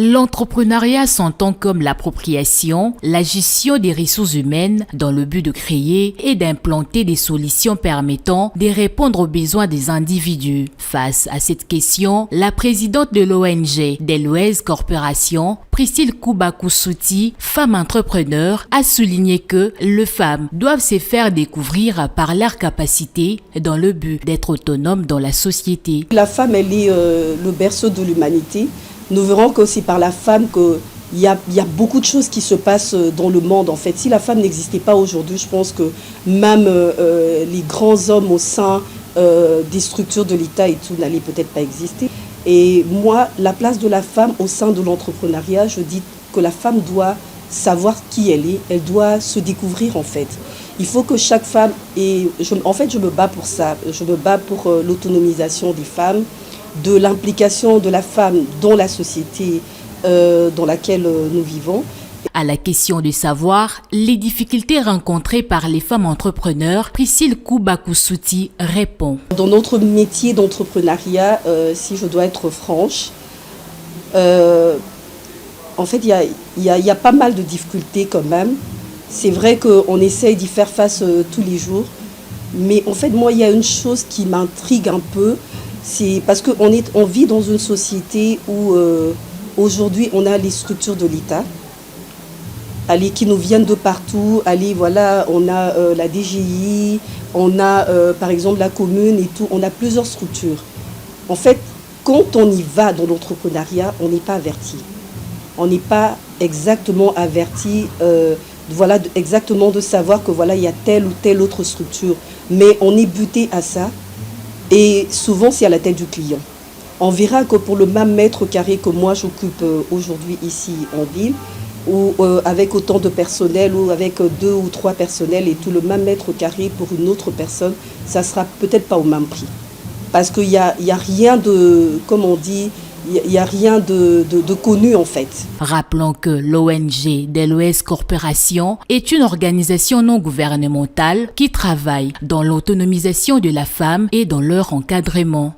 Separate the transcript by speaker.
Speaker 1: L'entrepreneuriat s'entend comme l'appropriation, la gestion des ressources humaines dans le but de créer et d'implanter des solutions permettant de répondre aux besoins des individus. Face à cette question, la présidente de l'ONG Deleuze Corporation, Priscille Koubakousouti, femme entrepreneur, a souligné que les femmes doivent se faire découvrir par leurs capacités dans le but d'être autonomes dans la société.
Speaker 2: La femme, elle est le berceau de l'humanité. Nous verrons qu'aussi par la femme qu'il y a beaucoup de choses qui se passent dans le monde. En fait, si la femme n'existait pas aujourd'hui, je pense que même les grands hommes au sein des structures de l'État et tout n'allaient peut-être pas exister. Et moi, la place de la femme au sein de l'entrepreneuriat, je dis que la femme doit savoir qui elle doit se découvrir en fait. Il faut que chaque femme, en fait je me bats pour ça, je me bats pour l'autonomisation des femmes, de l'implication de la femme dans la société dans laquelle nous vivons.
Speaker 1: À la question de savoir les difficultés rencontrées par les femmes entrepreneurs, Priscille Koubakousouti répond.
Speaker 2: Dans notre métier d'entrepreneuriat, si je dois être franche, en fait il y a pas mal de difficultés quand même. C'est vrai qu'on essaye d'y faire face tous les jours, mais en fait moi il y a une chose qui m'intrigue un peu. C'est parce qu'on vit dans une société où aujourd'hui on a les structures de l'État qui nous viennent de partout. Voilà, on a la DGI, on a par exemple la commune et tout, on a plusieurs structures. En fait, quand on y va dans l'entrepreneuriat, on n'est pas averti. On n'est pas exactement averti voilà, exactement de savoir que voilà, il y a telle ou telle autre structure. Mais on est buté à ça. Et souvent, c'est à la tête du client. On verra que pour le même mètre carré que moi j'occupe aujourd'hui ici en ville, ou avec autant de personnel, ou avec 2 ou 3 personnels, et tout le même mètre carré pour une autre personne, ça ne sera peut-être pas au même prix. Parce qu'il y a rien de, comme on dit, il n'y a rien de connu en fait.
Speaker 1: Rappelons que l'ONG Deleuze Corporation est une organisation non gouvernementale qui travaille dans l'autonomisation de la femme et dans leur encadrement.